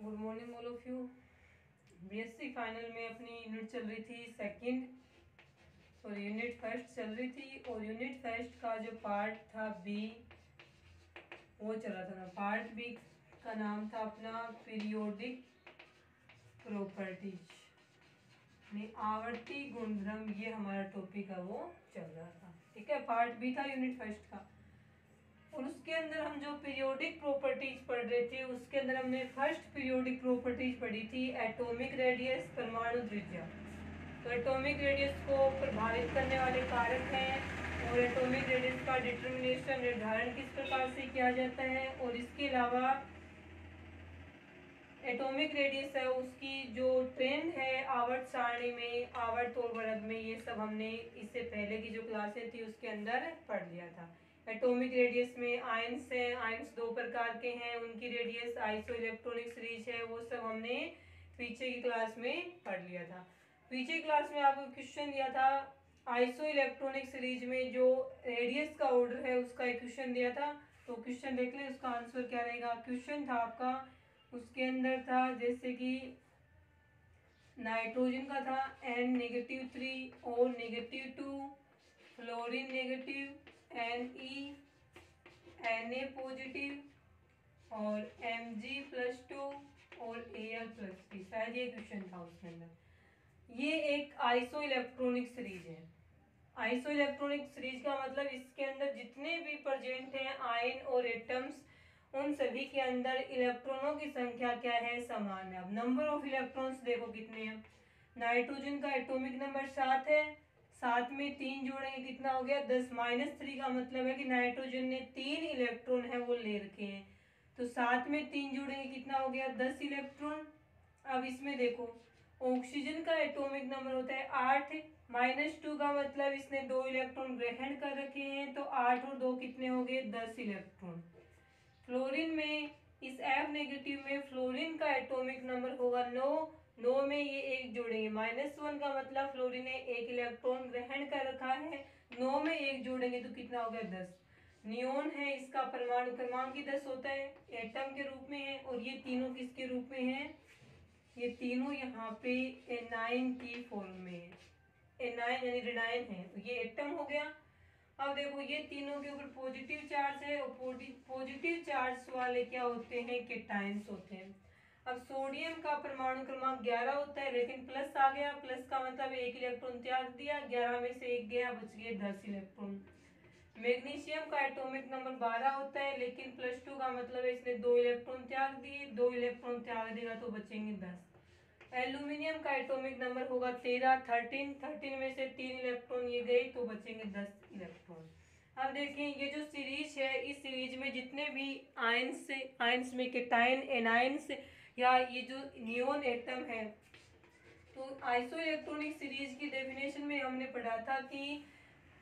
Good morning all of you. BSc final में अपनी unit चल रही थी सेकंड और यूनिट फर्स्ट चल रही थी, और यूनिट फर्स्ट का जो पार्ट था बी वो चला था ना। पार्ट बी का नाम था अपना पीरियोडिक प्रॉपर्टीज में आवर्ती गुणधर्म, ये हमारा टॉपिक है वो चल रहा था। ठीक है, पार्ट बी था यूनिट फर्स्ट का। और उसके अंदर हम जो पीरियोडिक प्रॉपर्टीज पढ़ रहे थे उसके अंदर हमने फर्स्ट पीरियोडिक प्रॉपर्टीज पढ़ी थी एटॉमिक रेडियस, परमाणु त्रिज्या। तो एटॉमिक रेडियस को प्रभावित करने वाले कारक हैं और एटॉमिक रेडियस का डिटर्मिनेशन निर्धारण किस प्रकार से किया जाता है, और इसके अलावा एटॉमिक रेडियस है उसकी जो ट्रेंड है आवर्त सारणी में, आवर्त और वर्ग में, ये सब हमने इससे पहले की जो क्लासें थी उसके अंदर पढ़ लिया था। एटॉमिक रेडियस में आयंस है, आयंस दो प्रकार के हैं, उनकी रेडियस आइसो इलेक्ट्रॉनिक सीरीज है, वो सब हमने पीछे की क्लास में पढ़ लिया था। पीछे क्लास में आपको क्वेश्चन दिया था आइसो इलेक्ट्रॉनिक सीरीज में जो रेडियस का ऑर्डर है उसका एक क्वेश्चन दिया था। तो क्वेश्चन देख लें उसका आंसर क्या रहेगा। क्वेश्चन था आपका, उसके अंदर था जैसे कि नाइट्रोजन का था N-3 और -2, fluorine negative, Ne Na positive और Mg+2 और Al+3, शायद ये क्वेश्चन था उसके अंदर। ये एक आइसो इलेक्ट्रॉनिक सीरीज है। आइसो इलेक्ट्रॉनिक सीरीज का मतलब इसके अंदर जितने भी प्रेजेंट हैं आयन और एटम्स, उन सभी के अंदर इलेक्ट्रॉनों की संख्या क्या है, समान है। अब नंबर ऑफ इलेक्ट्रॉन्स देखो कितने हैं। नाइट्रोजन का एटॉमिक नंबर 7 है, 7 में 3 जोड़ेंगे कितना हो गया 10, -3 का मतलब है कि नाइट्रोजन ने 3 इलेक्ट्रॉन है वो ले रखे हैं। तो 7 में 3 जोड़ेंगे कितना हो गया 10 इलेक्ट्रॉन। अब इसमें देखो ऑक्सीजन का एटॉमिक नंबर होता है 8, -2 का मतलब इसने 2 इलेक्ट्रॉन ग्रहण कर रखे हैं, तो 8 और 2 कितने हो गए 10 इलेक्ट्रॉन। फ्लोरीन में इस F नेगेटिव में फ्लोरीन का एटॉमिक नंबर होगा 9, 9 में ये एक जोड़ेंगे, -1 का मतलब फ्लोरीन ने 1 इलेक्ट्रॉन ग्रहण कर रखा है, 9 में एक जोड़ेंगे तो कितना हो गया 10। नियोन है, इसका परमाणु क्रमांक ही 10 होता है, एटम के रूप में है, और ये तीनों किसके रूप में है, ये तीनों यहाँ पे एनाइन की फॉर्म में है। एनाइन यानी ऋणायन है, तो ये एटम हो गया। अब देखो ये तीनों के ऊपर पॉजिटिव चार्ज है, और पॉजिटिव चार्ज वाले क्या होते हैं, केटायंस होते हैं। अब सोडियम का परमाणु क्रमांक 11 होता है, लेकिन प्लस आ गया, प्लस का मतलब 1 इलेक्ट्रॉन त्याग दिया, 11 में से 1 गया, बच गए 10 इलेक्ट्रॉन। मैग्नीशियम का एटॉमिक नंबर 12 होता है, लेकिन +2 का मतलब है इसने 2 इलेक्ट्रॉन त्याग दिए, 2 इलेक्ट्रॉन त्याग देगा तो बचेंगे 10। एल्यूमिनियम का एटॉमिक नंबर होगा 13, 13 में से 3 इलेक्ट्रॉन ये गए तो बचेंगे 10 इलेक्ट्रॉन। अब देखिए ये जो सीरीज है, इस सीरीज में जितने भी आयंस में केटायन, एनायंस या ये जो नियोन एटम है, तो आइसो इलेक्ट्रॉनिक सीरीज की डेफिनेशन में हमने पढ़ा था कि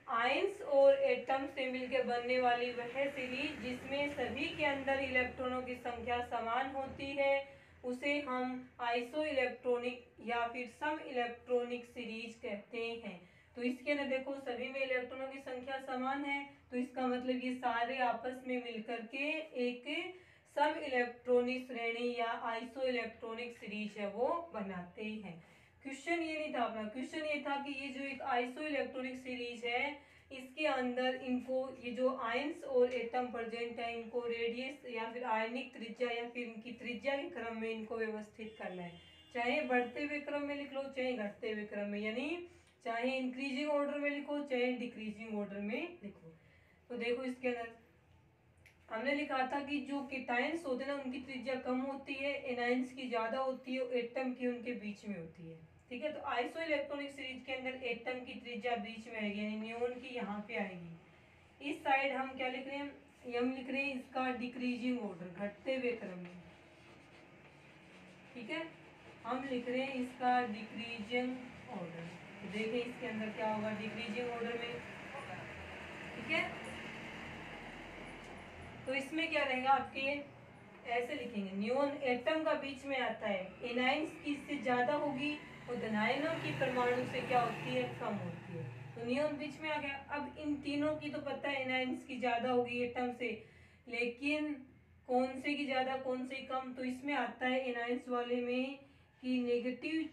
आयंस और एटम से मिलकर बनने वाली वह सीरीज जिसमें सभी के अंदर इलेक्ट्रॉनों की संख्या समान होती है उसे हम आइसो इलेक्ट्रॉनिक या फिर सम इलेक्ट्रॉनिक सीरीज कहते हैं। तो इसके अंदर देखो सभी में इलेक्ट्रॉनों की संख्या समान है, तो इसका मतलब ये सारे आपस में मिलकर के एक सम इलेक्ट्रॉनिक श्रेणी या आइसो इलेक्ट्रॉनिक सीरीज है वो बनाते हैं। क्वेश्चन ये नहीं था अपना, क्वेश्चन ये था कि ये जो एक आइसो इलेक्ट्रॉनिक सीरीज है इसके अंदर इनको ये जो आयंस और एटम प्रेजेंट है इनको रेडियस या फिर आयनिक त्रिज्या या फिर इनकी त्रिज्या के क्रम में इनको व्यवस्थित करना है। चाहे बढ़ते हुए क्रम में लिख लो चाहे घटते हुए क्रम में, यानी चाहे इंक्रीजिंग ऑर्डर में लिखो चाहे डिक्रीजिंग ऑर्डर में लिखो। तो देखो इसके अंदर हमने लिखा था कि जो केटायंस होते हैं ना उनकी त्रिज्या कम होती है, एनायंस की ज्यादा होती है, एटम की उनके बीच में होती है। ठीक है, तो आइसो इलेक्ट्रॉनिक सीरीज के अंदर एटम की त्रिज्या बीच में आएगी, यानी नियोन की यहाँ पे आएगी। इस साइड हम क्या लिख रहे हैं, हम लिख रहे हैं इसका डिक्रीजिंग ऑर्डर, घटते हुए क्रम में। ठीक है, हम लिख रहे हैं इसका डिक्रीजिंग ऑर्डर। तो देखें इसके अंदर क्या होगा डिक्रीजिंग ऑर्डर में। ठीक है, तो इसमें क्या रहेगा आपके, ऐसे लिखेंगे नियोन एटम का बीच में आता है, एनाइंस की इससे ज्यादा होगी और धनायनों की परमाणु से क्या होती है, कम होती है, तो नियोन बीच में आ गया। अब इन तीनों की तो पता है एनाइंस की ज्यादा होगी एटम से, लेकिन कौन से की ज़्यादा कौन से कम, तो इसमें आता है एनायंस वाले में कि नेगेटिव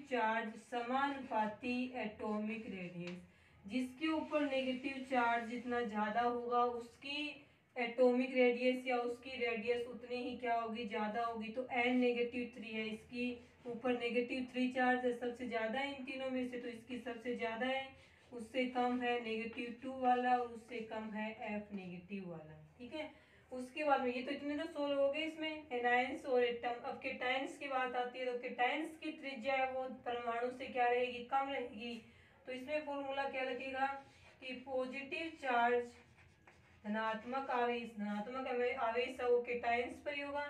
चार्ज समानुपाती एटॉमिक रेडियस, जिसके ऊपर नेगेटिव चार्ज जितना ज़्यादा होगा उसकी एटॉमिक रेडियस या उसकी रेडियस उतनी ही क्या होगी, ज़्यादा होगी। तो N-3 है, इसकी ऊपर -3 चार्ज है, सबसे ज़्यादा है इन तीनों में से, तो इसकी सबसे ज़्यादा है, उससे कम है -2 वाला, उससे कम है F- वाला। ठीक है, उसके बाद में ये तो इतने तो सोल्व हो गए इसमें एनायंस और एटम। अब केटायंस की बात आती है, तो केटायंस की त्रिज्या है वो परमाणु से क्या रहेगी, कम रहेगी। तो इसमें फॉर्मूला क्या लगेगा कि पॉजिटिव चार्ज धनात्मक आवेश है वो केटायंस पर ही होगा।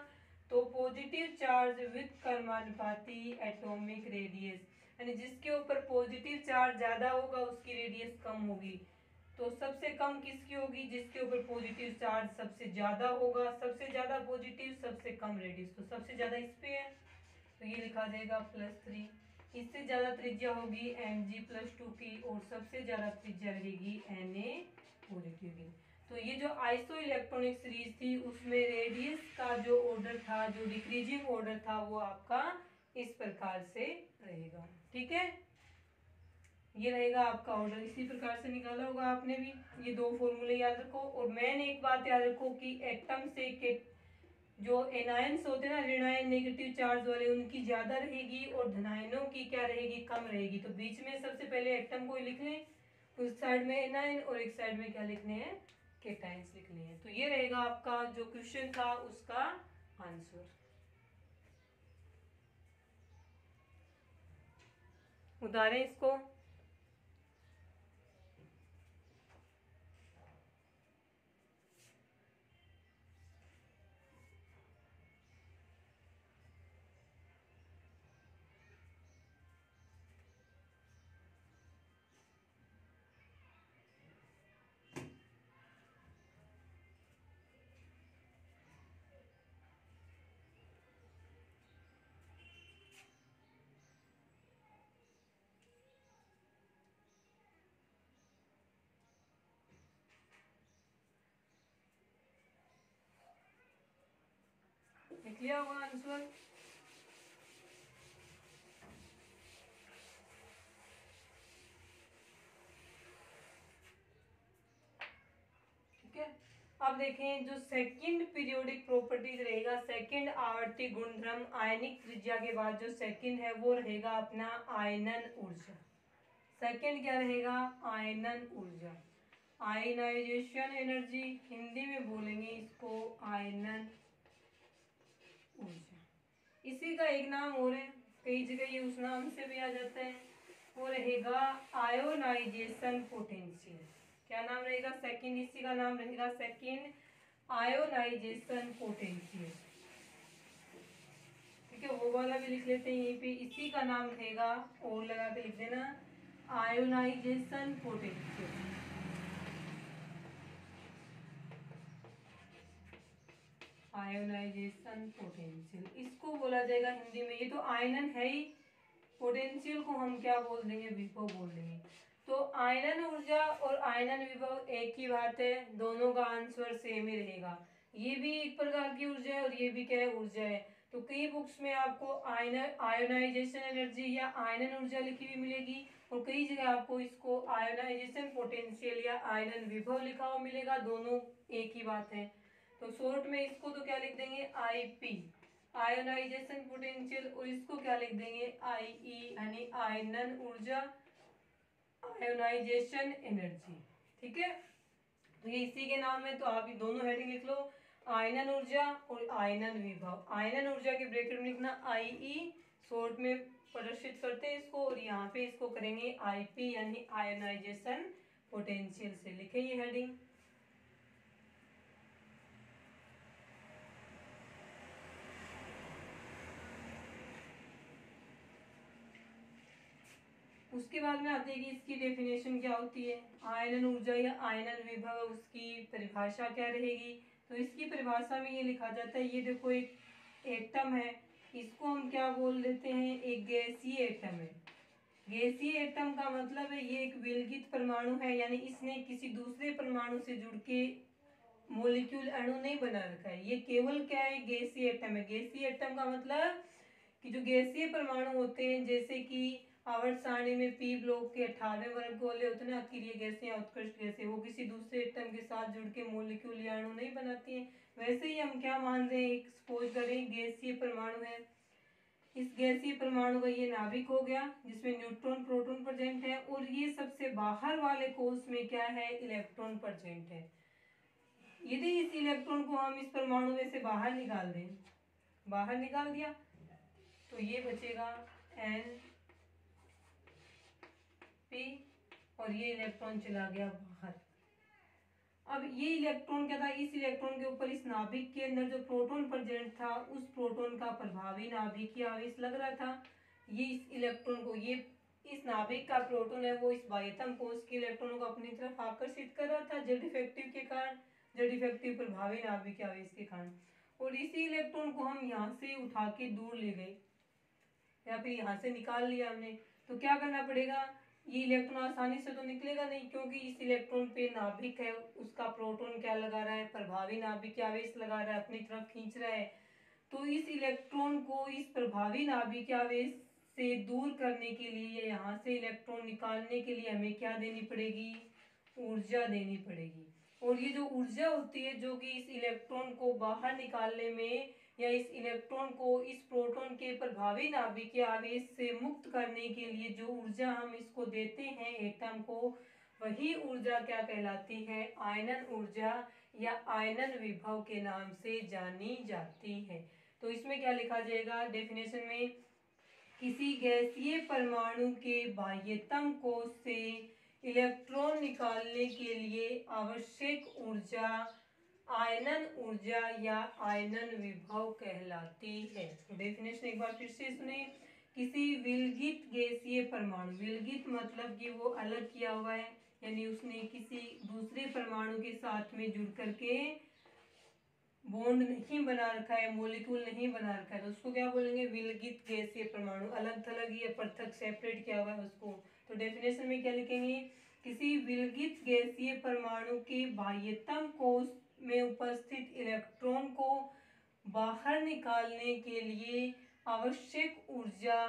तो पॉजिटिव चार्ज विद कर्मानुपाती एटॉमिक रेडियस, यानी जिसके ऊपर पॉजिटिव चार्ज ज्यादा होगा उसकी रेडियस कम होगी। तो सबसे कम किसकी होगी, जिसके ऊपर पॉजिटिव चार्ज सबसे ज्यादा होगा, सबसे ज्यादा पॉजिटिव सबसे कम रेडियस, तो सबसे ज्यादा इस पे है, तो ये लिखा जाएगा +3। इससे ज्यादा त्रिज्या होगी Mg+2 की, और सबसे ज्यादा त्रिज्या रहेगी Na की। तो ये जो आइसो इलेक्ट्रॉनिक सीरीज थी उसमें रेडियस का जो ऑर्डर था, जो डिक्रीजिंग ऑर्डर था, वो आपका इस प्रकार से रहेगा। ठीक है, ये रहेगा आपका ऑर्डर, इसी प्रकार से निकाला होगा आपने भी। ये दो फॉर्मूले याद रखो, और मेन एक बात याद रखो कि एटम से के जो एनायंस होते हैं ना, ऋणायन नेगेटिव चार्ज वाले, उनकी ज्यादा रहेगी और धनायनों की क्या रहेगी, कम रहेगी। तो बीच में सबसे पहले एटम को लिख लें, उस साइड में एनायन और एक साइड में क्या लिखने हैं, केटायंस लिखने हैं। तो ये रहेगा आपका जो क्वेश्चन था उसका आंसर। उतारें इसको। लिख लिया होगा आंसर। ठीक है, अब देखें जो सेकंड पीरियोडिक प्रॉपर्टीज रहेगा, सेकंड आवर्ती गुणधर्म आयनिक त्रिज्या के बाद जो सेकंड है वो रहेगा अपना आयनन ऊर्जा। सेकंड क्या रहेगा, आयनन ऊर्जा, आयनाइजेशन एनर्जी, हिंदी में बोलेंगे इसको आयनन ऊर्जा। इसी का एक नाम और है, कई जगह ये उस नाम से भी आ जाता है, वो रहेगा आयोनाइजेशन पोटेंशियल। क्या नाम रहेगा सेकंड, इसी का नाम रहेगा सेकंड आयोनाइजेशन पोटेंशियल। ठीक है, वो वाला भी लिख लेते हैं यहीं पे, इसी का नाम रहेगा, और लगा के लिख देना, आयोनाइजेशन पोटेंशियल। आयोनाइजेशन पोटेंशियल इसको बोला जाएगा हिंदी में, ये तो आयनन है ही, पोटेंशियल को हम क्या बोल देंगे, विभव बोल देंगे। तो आयनन ऊर्जा और आयनन विभव एक ही बात है, दोनों का आंसर सेम ही रहेगा। ये भी एक प्रकार की ऊर्जा है और ये भी क्या है, ऊर्जा है। तो कई बुक्स में आपको आयोनाइजेशन एनर्जी या आयनन ऊर्जा लिखी हुई मिलेगी, और कई जगह आपको इसको आयोनाइजेशन पोटेंशियल या आयनन विभव लिखा हुआ मिलेगा, दोनों एक ही बात है। तो शॉर्ट में इसको तो क्या लिख देंगे, आईपी आयोनाइजेशन पोटेंशियल, और इसको क्या लिख देंगे, आईई यानी आयनन ऊर्जा, आयोनाइजेशन एनर्जी। ठीक है, तो ये इसी के नाम है, तो आप ये दोनों हेडिंग लिख लो, आयनन ऊर्जा और आयनन विभव। आयनन ऊर्जा के ब्रैकेट में लिखना आईई, शॉर्ट में प्रदर्शित करते हैं इसको, और यहाँ पे इसको करेंगे आईपी यानी आयोनाइजेशन पोटेंशियल से, लिखे ये हेडिंग। उसके बाद में आते हैं कि इसकी डेफिनेशन क्या होती है, आयनन ऊर्जा या आयनन विभव, उसकी परिभाषा क्या रहेगी। तो इसकी परिभाषा में ये लिखा जाता है, ये देखो एक एटम है, इसको हम क्या बोल देते हैं, एक गैसीय एटम है। गैसीय एटम का मतलब है ये एक विलगित परमाणु है, यानी इसने किसी दूसरे परमाणु से जुड़ के मोलिक्यूल अणु नहीं बना रखा है, ये केवल क्या है, गैसीय एटम है। गैसीय एटम का मतलब कि जो गैसीय परमाणु होते हैं, जैसे कि आवर्त सारणी में पी ब्लॉक के 18वें वर्ग वाले होते हैं ना, अक्रिय गैसें या उत्कृष्ट गैसें, वो किसी दूसरे एटम के साथ जुड़ के मोलिक्यूल या अणु नहीं बनाती हैं। वैसे ही हम क्या मान रहे हैं, सपोज करें गैसीय परमाणु है, इस गैसीय परमाणु का ये नाभिक हो गया जिसमें न्यूट्रॉन प्रोटॉन प्रेजेंट है, और ये सबसे बाहर वाले कोष में क्या है, इलेक्ट्रॉन प्रेजेंट है। यदि इस इलेक्ट्रॉन को हम इस परमाणु में से बाहर निकाल दें, बाहर निकाल दिया, तो ये बचेगा एन पी, और ये इलेक्ट्रॉन चला गया बाहर। अब ये इलेक्ट्रॉन क्या था, इस इलेक्ट्रॉन के ऊपर इस नाभिक के अंदर जो प्रोटॉन प्रेजेंट था, उस प्रोटॉन का प्रभावी नाभिकीय आवेश लग रहा था। ये इस इलेक्ट्रॉन को, ये इस नाभिक का प्रोटॉन है, वो इस बाह्यतम कोष के इलेक्ट्रॉनों को अपनी तरफ आकर्षित कर रहा था जेड इफेक्टिव के कारण, जेड इफेक्टिव प्रभावी नाभिकीय आवेश के कारण। और इसी इलेक्ट्रॉन को हम यहाँ से उठा के दूर ले गए, या फिर यहाँ से निकाल लिया हमने, तो क्या करना पड़ेगा, ये इलेक्ट्रॉन आसानी से तो निकलेगा नहीं, क्योंकि इस इलेक्ट्रॉन पे नाभिक है, उसका प्रोटॉन क्या लगा रहा है, प्रभावी नाभिकीय आवेश लगा रहा है, अपनी तरफ खींच रहा है। तो इस इलेक्ट्रॉन को इस प्रभावी नाभिकीय आवेश से दूर करने के लिए, यहाँ से इलेक्ट्रॉन निकालने के लिए हमें क्या देनी पड़ेगी, ऊर्जा देनी पड़ेगी। और ये जो ऊर्जा होती है, जो कि इस इलेक्ट्रॉन को बाहर निकालने में, या इस इलेक्ट्रॉन को इस प्रोटॉन के प्रभावी नाभिकीय आवेश से मुक्त करने के लिए जो ऊर्जा हम इसको देते हैं एटम को, वही ऊर्जा क्या कहलाती है, आयनन ऊर्जा या आयनन विभव के नाम से जानी जाती है। तो इसमें क्या लिखा जाएगा डेफिनेशन में, किसी गैसीय परमाणु के बाह्यतम कोष से इलेक्ट्रॉन निकालने के लिए आवश्यक ऊर्जा आयनन ऊर्जा या आयनन विभव कहलाती है। तो डेफिनेशन एक बार फिर से सुने, किसी विलगित गैसीय परमाणु, विलगित मतलब कि वो अलग किया हुआ है, यानी उसने किसी दूसरे परमाणु के साथ में जुड़ करके बॉन्ड नहीं बना रखा है, मोलिक्यूल नहीं बना रखा है, तो उसको क्या बोलेंगे, विलगित गैसीय परमाणु, अलग थलग या पृथक सेपरेट किया हुआ है उसको। तो डेफिनेशन में क्या लिखेंगे, किसी विलगित गैसीय परमाणु के बाह्यतम कोष में उपस्थित इलेक्ट्रॉन को बाहर निकालने के लिए आवश्यक ऊर्जा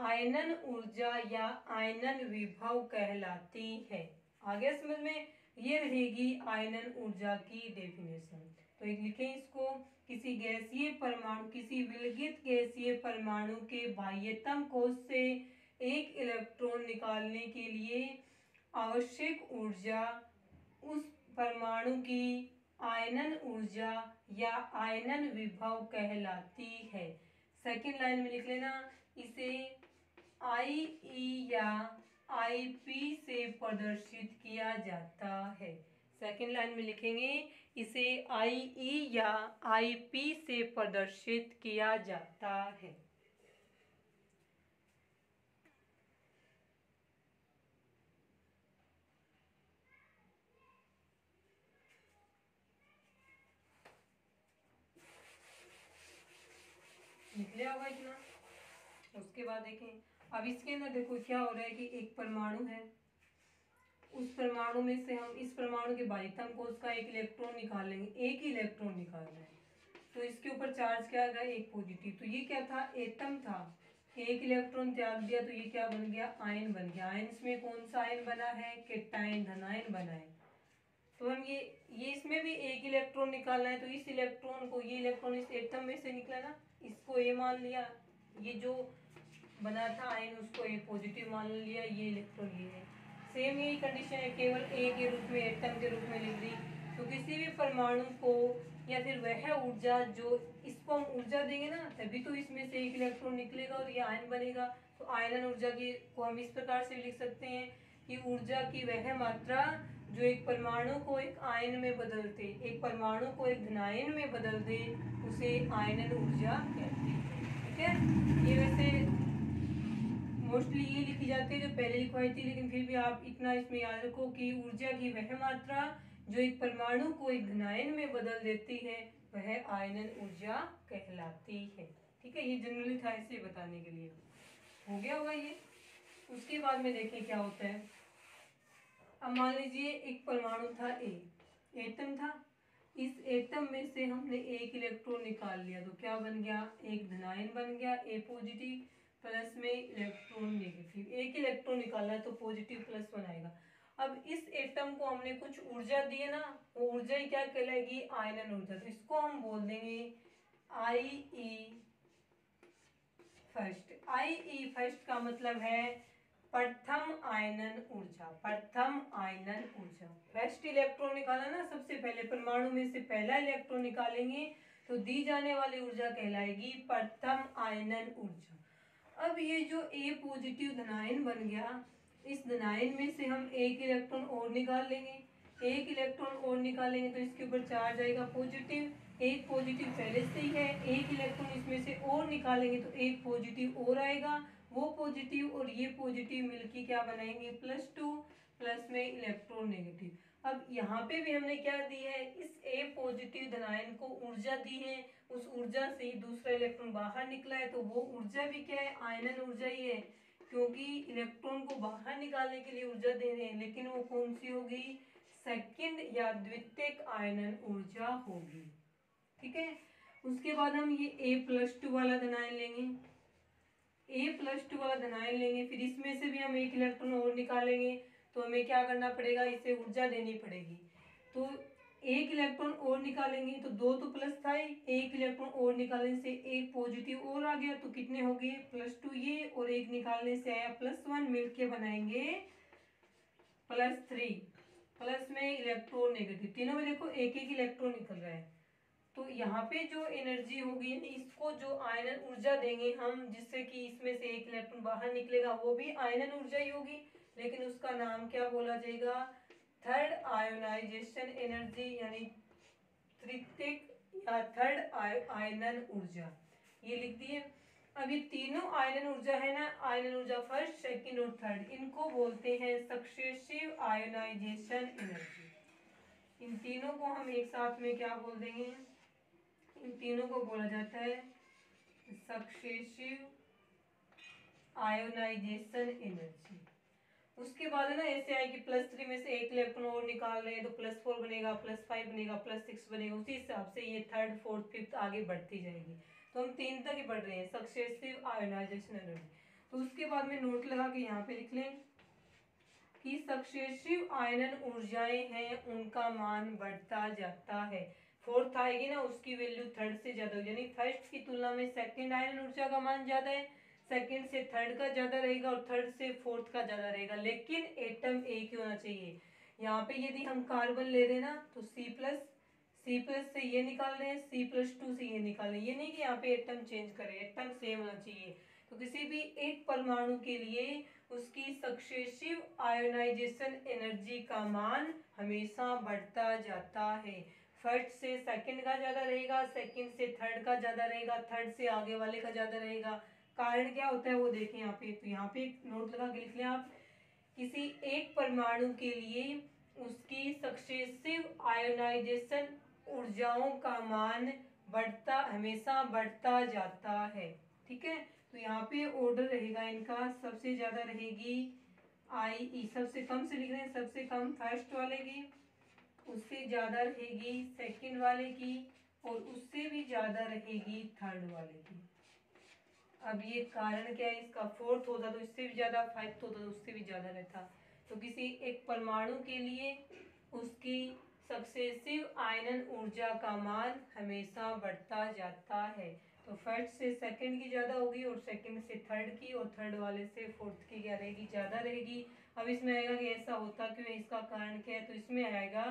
आयनन ऊर्जा या आयनन विभव कहलाती है। आगे समझ में, ये रहेगी आयनन ऊर्जा की डेफिनेशन। तो एक लिखें इसको, किसी गैसीय परमाणु, किसी विलगित गैसीय परमाणु के बाह्यतम कोष से एक इलेक्ट्रॉन निकालने के लिए आवश्यक ऊर्जा उस परमाणु की आयनन ऊर्जा या आयनन विभव कहलाती है। सेकंड लाइन में लिख लेना, इसे आई ई या आई पी से प्रदर्शित किया जाता है। सेकंड लाइन में लिखेंगे, इसे आई ई या आई पी से प्रदर्शित किया जाता है। लिख लिया होगा इतना। उसके बाद देखें, अब इसके अंदर देखो क्या हो रहा है कि एक परमाणु है, उस परमाणु में से हम इस परमाणु के बाह्यतम कोष का एक इलेक्ट्रॉन निकालेंगे, एक ही इलेक्ट्रॉन निकालना है, तो इसके ऊपर चार्ज क्या आ गया, एक पॉजिटिव। तो ये क्या था, एटम था, एक इलेक्ट्रॉन त्याग दिया, तो ये क्या बन गया, आयन बन गया। आयन में कौन सा आयन बना है, केटायन, धनायन बना है। तो हम ये इसमें भी एक इलेक्ट्रॉन निकालना है, तो इस इलेक्ट्रॉन को, ये इलेक्ट्रॉन इस एटम में से निकला ना, इसको ए मान लिया, ये जो बना था आयन उसको ए पॉजिटिव मान लिया, ये इलेक्ट्रॉन ये है। सेम यही कंडीशन है, केवल ए के रूप में, एटम के रूप में लिख दी। तो किसी भी परमाणु को, या फिर वह ऊर्जा जो इसको हम ऊर्जा देंगे ना, तभी तो इसमें से एक इलेक्ट्रॉन निकलेगा और ये आयन बनेगा। तो आयनन ऊर्जा की को हम इस प्रकार से लिख सकते हैं कि ऊर्जा की वह मात्रा जो एक परमाणु को एक आयन में बदल दे, एक परमाणु को एक धनायन में बदल दे, उसे आयनन ऊर्जा कहते हैं। ठीक है, ये वैसे मोस्टली ये लिखी जाती है जो पहले लिखवाई थी, लेकिन फिर भी आप इतना इसमें याद रखो कि ऊर्जा की वह मात्रा जो एक परमाणु को एक धनायन में बदल देती है, वह आयनन ऊर्जा कहलाती है। ठीक है, ये जनरली था इसे बताने के लिए। हो गया होगा ये। उसके बाद में देखें क्या होता है। अब मान लीजिए एक परमाणु था, ए एटम था, इस एटम में से हमने एक इलेक्ट्रॉन निकाल लिया तो क्या बन गया, एक धनायन बन गया ए पॉजिटिव, प्लस में इलेक्ट्रॉन नेगेटिव। एक इलेक्ट्रॉन निकालना है तो पॉजिटिव प्लस बनाएगा। अब इस एटम को हमने कुछ ऊर्जा दी है ना, वो ऊर्जा ही क्या कहलाएगी, आयनन ऊर्जा। तो इसको हम बोल देंगे आई ई फर्स्ट। आई ई फर्स्ट का मतलब है प्रथम आयनन ऊर्जा, प्रथम आयनन ऊर्जा। फर्स्ट इलेक्ट्रॉन निकाला ना, सबसे पहले परमाणु में से पहला इलेक्ट्रॉन निकालेंगे तो दी जाने वाली ऊर्जा कहलाएगी प्रथम आयनन ऊर्जा। अब ये जो ए पॉजिटिव धनायन बन गया, इस धनायन में से हम एक इलेक्ट्रॉन और निकाल लेंगे। एक इलेक्ट्रॉन और निकालेंगे तो इसके ऊपर चार्ज आएगा पॉजिटिव, एक पॉजिटिव पहले से ही है, एक इलेक्ट्रॉन इसमें से और निकालेंगे तो एक पॉजिटिव और आएगा। वो पॉजिटिव और ये पॉजिटिव मिलके क्या बनाएंगे, +2, प्लस में इलेक्ट्रॉन नेगेटिव। अब यहाँ पे भी हमने क्या दी है, इस ए पॉजिटिव धनायन को ऊर्जा दी है, उस ऊर्जा से दूसरा इलेक्ट्रॉन बाहर निकला है तो वो ऊर्जा भी क्या है, आयनन ऊर्जा ही है, क्योंकि इलेक्ट्रॉन को बाहर निकालने के लिए ऊर्जा दे रहे हैं, लेकिन वो कौन सी होगी, सेकंड या द्वितीयक आयनन ऊर्जा होगी। ठीक है, उसके बाद हम ये A+2 वाला धनायन लेंगे, A+2 वाला धनायन लेंगे, फिर इसमें से भी हम एक इलेक्ट्रॉन और निकालेंगे तो हमें क्या करना पड़ेगा, इसे ऊर्जा देनी पड़ेगी। तो एक इलेक्ट्रॉन और निकालेंगे तो दो तो प्लस था ही, एक इलेक्ट्रॉन और निकालने से एक पॉजिटिव और आ गया तो कितने हो गए, +2 ये, और एक निकालने से आया +1, मिलके बनाएंगे +3, प्लस में इलेक्ट्रॉन नेगेटिव। तीनों में देखो एक एक इलेक्ट्रॉन निकल रहा है। तो यहाँ पे जो एनर्जी होगी, इसको जो आयनन ऊर्जा देंगे हम, जिससे कि इसमें से एक इलेक्ट्रॉन बाहर निकलेगा, वो भी आयनन ऊर्जा ही होगी, लेकिन उसका नाम क्या बोला जाएगा, थर्ड आयोनाइजेशन एनर्जी, यानी तृतीयक या थर्ड आयनन ऊर्जा, ये लिख दिए। अब ये तीनों आयनन ऊर्जा है ना, आयनन ऊर्जा फर्स्ट, सेकंड और थर्ड, इनको बोलते हैं सक्सेसिव आयोनाइजेशन एनर्जी। इन तीनों को हम एक साथ में क्या बोल देंगे, इन तीनों को बोला जाता है सक्सेसिव आयोनाइजेशन एनर्जी। उसके बाद है ना, ऐसे आए कि +3 में से एक इलेक्ट्रॉन और निकाल रहे हैं तो +4 बनेगा, +5 बनेगा, +6 बनेगा, उसी हिसाब से ये थर्ड फोर्थ फिफ्थ आगे बढ़ती जाएगी। तो हम 3 तक ही बढ़ रहे हैं, सक्सेसिव आयोनाइजेशन एनर्जी। तो उसके बाद में नोट लगा के यहाँ पे लिख लें कि सक्सेसिव आयनन ऊर्जाएं हैं, उनका मान बढ़ता जाता है। फोर्थ आएगी ना, उसकी वैल्यू थर्ड से ज्यादा होगी, यानी फर्स्ट की तुलना में सेकंड आयनन ऊर्जा का मान ज्यादा है, सेकंड से थर्ड का ज्यादा रहेगा और थर्ड से फोर्थ का ज्यादा रहेगा, लेकिन एटम एक ही होना चाहिए। यहाँ पे यदि हम कार्बन ले रहे हैं ना तो C+ से ये निकाल रहे हैं, C+2 से ये निकाल रहे हैं, ये नहीं कि यहाँ पे एटम चेंज करें, एटम सेम होना चाहिए। तो किसी भी एक परमाणु के लिए उसकी सक्सेसिव आयोनाइजेशन एनर्जी का मान हमेशा बढ़ता जाता है। फर्स्ट से सेकंड का ज्यादा रहेगा, सेकंड से थर्ड का ज्यादा रहेगा, थर्ड से आगे वाले का ज्यादा रहेगा। कारण क्या होता है वो देखें यहाँ पे, तो यहाँ पे नोट लगा के लिख लें आप, किसी एक परमाणु के लिए उसकी सक्सेसिव आयोनाइजेशन ऊर्जाओं का मान बढ़ता, हमेशा बढ़ता जाता है। ठीक है, तो यहाँ पे ऑर्डर रहेगा इनका, सबसे ज्यादा रहेगी आई, सबसे कम से लिख रहे हैं, सबसे कम फर्स्ट वाले की, उससे ज्यादा रहेगी सेकंड वाले की, और उससे भी ज्यादा रहेगी थर्ड वाले की। अब ये कारण क्या है इसका, फोर्थ होता तो इससे भी ज्यादा, फाइव्थ होता तो उससे भी ज्यादा रहता। तो किसी एक परमाणु के लिए उसकी सक्सेसिव आयनन ऊर्जा का मान हमेशा बढ़ता जाता है। तो फर्स्ट से सेकंड की ज्यादा होगी और सेकंड से थर्ड की, और थर्ड वाले से फोर्थ की क्या रहेगी, ज्यादा रहेगी। अब इसमें आएगा कि ऐसा होता क्यों है, इसका कारण क्या है, तो इसमें आएगा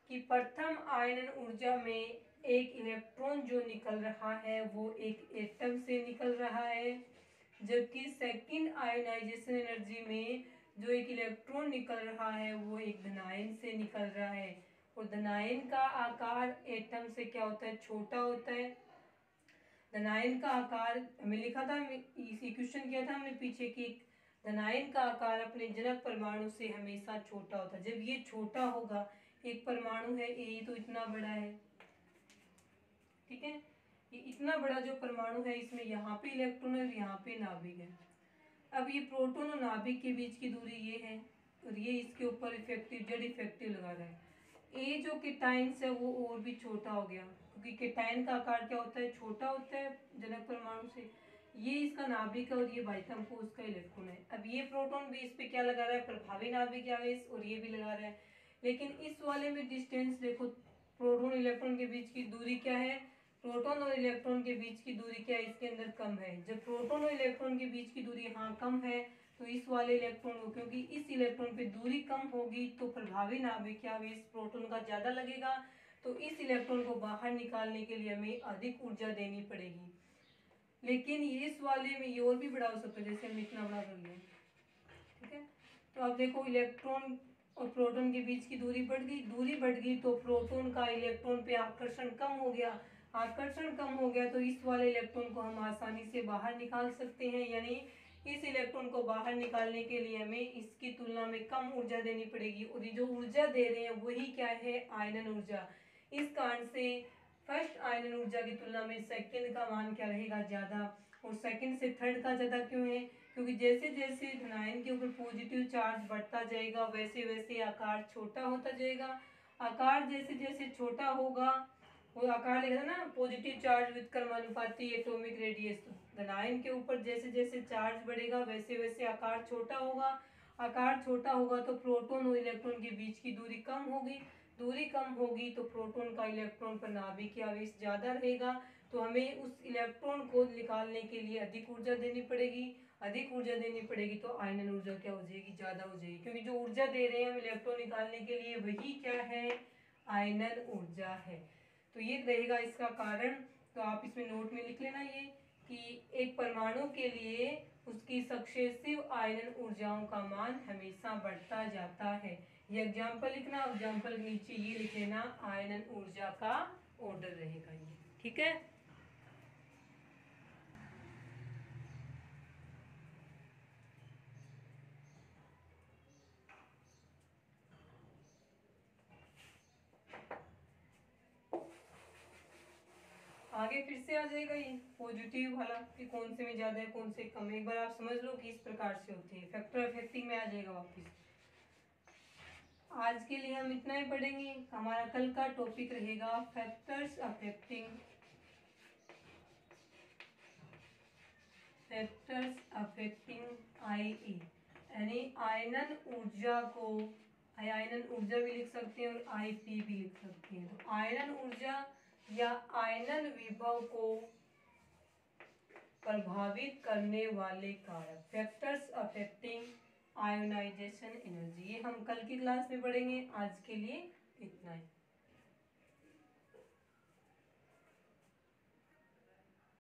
कि प्रथम आयनन ऊर्जा में एक इलेक्ट्रॉन जो निकल रहा है वो एक एटम से निकल रहा है, जबकि सेकंड आयोनाइजेशन एनर्जी में जो एक इलेक्ट्रॉन निकल रहा है वो एक धनायन से निकल रहा है। और धनायन का आकार एटम से क्या होता है, छोटा होता है। धनायन का आकार हमें लिखा था, इसी क्वेश्चन किया था हमने पीछे की, धनायन का आकार अपने जनक परमाणु से हमेशा छोटा होता है। जब ये छोटा होगा, एक परमाणु है ये तो इतना बड़ा है, ठीक है, ये इतना बड़ा जो परमाणु है, इसमें यहाँ पे इलेक्ट्रॉन है, यहाँ पे नाभिक है। अब ये प्रोटॉन और नाभिक के बीच की दूरी ये है, और ये इसके ऊपर इफेक्टिव जेड इफेक्टिव लगा रहा है। ए जो केटाइन्स है वो और भी छोटा हो गया, क्योंकि केटाइन का आकार क्या होता है, छोटा होता है जनक परमाणु से। ये इसका नाभिक है और ये बाह्यतम कोश का इलेक्ट्रॉन है। अब ये प्रोटॉन भी इस पे क्या लगा रहा है, प्रभावी नाभिक आवेश, और ये भी लगा रहा है। लेकिन इस वाले में डिस्टेंस देखो, प्रोटॉन इलेक्ट्रॉन के बीच की दूरी क्या है, प्रोटॉन और इलेक्ट्रॉन के बीच की दूरी क्या है, इसके अंदर कम है। जब प्रोटॉन और इलेक्ट्रॉन के बीच की दूरी हाँ कम है, तो इस वाले इलेक्ट्रॉन को, क्योंकि इस इलेक्ट्रॉन पे दूरी कम होगी तो प्रभावी नाभिक आवेश प्रोटॉन का ज्यादा लगेगा, तो इस इलेक्ट्रॉन को बाहर निकालने के लिए हमें अधिक ऊर्जा देनी पड़ेगी। लेकिन इस वाले में ये और भी बड़ा हो सकता है, जैसे हम इतना बड़ा कर लें, ठीक है। तो अब देखो इलेक्ट्रॉन और प्रोटॉन के बीच की दूरी बढ़ गई तो प्रोटॉन का इलेक्ट्रॉन पे आकर्षण कम हो गया। आकर्षण कम हो गया तो इस वाले इलेक्ट्रॉन को हम आसानी से बाहर निकाल सकते हैं, यानी इस इलेक्ट्रॉन को बाहर निकालने के लिए हमें इसकी तुलना में कम ऊर्जा देनी पड़ेगी, और ये जो ऊर्जा दे रहे हैं वही क्या है, आयनन ऊर्जा। इस कारण से फर्स्ट आयनन ऊर्जा की तुलना में सेकंड का मान क्या रहेगा, ज्यादा। और सेकंड से थर्ड का ज्यादा क्यों है, क्योंकि जैसे जैसे धनायन के ऊपर पॉजिटिव चार्ज बढ़ता जाएगा वैसे वैसे आकार छोटा होता जाएगा। आकार जैसे जैसे छोटा होगा, वो आकार लिखा था ना, पॉजिटिव चार्ज विद क्रमानुपाती एटॉमिक रेडियस, धनायन के ऊपर जैसे जैसे चार्ज बढ़ेगा वैसे वैसे आकार छोटा होगा। आकार छोटा होगा तो प्रोटॉन और इलेक्ट्रॉन के बीच की दूरी कम होगी, दूरी कम होगी तो प्रोटॉन का इलेक्ट्रॉन पर नाभिकीय आवेश ज्यादा रहेगा, तो हमें उस इलेक्ट्रॉन को निकालने के लिए अधिक ऊर्जा देनी पड़ेगी। अधिक ऊर्जा देनी पड़ेगी तो आयनन ऊर्जा क्या हो जाएगी, ज्यादा हो जाएगी, क्योंकि जो ऊर्जा दे रहे हैं हम इलेक्ट्रॉन निकालने के लिए वही क्या है, आयनन ऊर्जा है। तो ये रहेगा इसका कारण। तो आप इसमें नोट में लिख लेना ये, कि एक परमाणु के लिए उसकी सक्सेसिव आयनन ऊर्जाओं का मान हमेशा बढ़ता जाता है। ये एग्जाम्पल लिखना, एग्जाम्पल नीचे ये लिख लेना, आयनन ऊर्जा का ऑर्डर रहेगा ये, ठीक है। आगे फिर से आ जाएगा ये पॉजिटिव वाला, कि कौन से में ज्यादा है कौन से कम है। एक बार आप समझ लो कि इस प्रकार से होती है, फैक्टर अफेक्टिंग में आ जाएगा वापिस। आज के लिए हम इतना ही पढ़ेंगे। हमारा कल का टॉपिक रहेगा फैक्टर्स अफेक्टिंग आईई, यानी आयनन ऊर्जा को, आयनन ऊर्जा भी लिख सकते हैं और आईपी भी लिख सकते हैं। तो आयनन ऊर्जा या आयनन विभव को प्रभावित करने वाले कारक, फैक्टर्स अफेक्टिंग आयोनाइजेशन एनर्जी, ये हम कल की क्लास में पढ़ेंगे। आज के लिए इतना ही।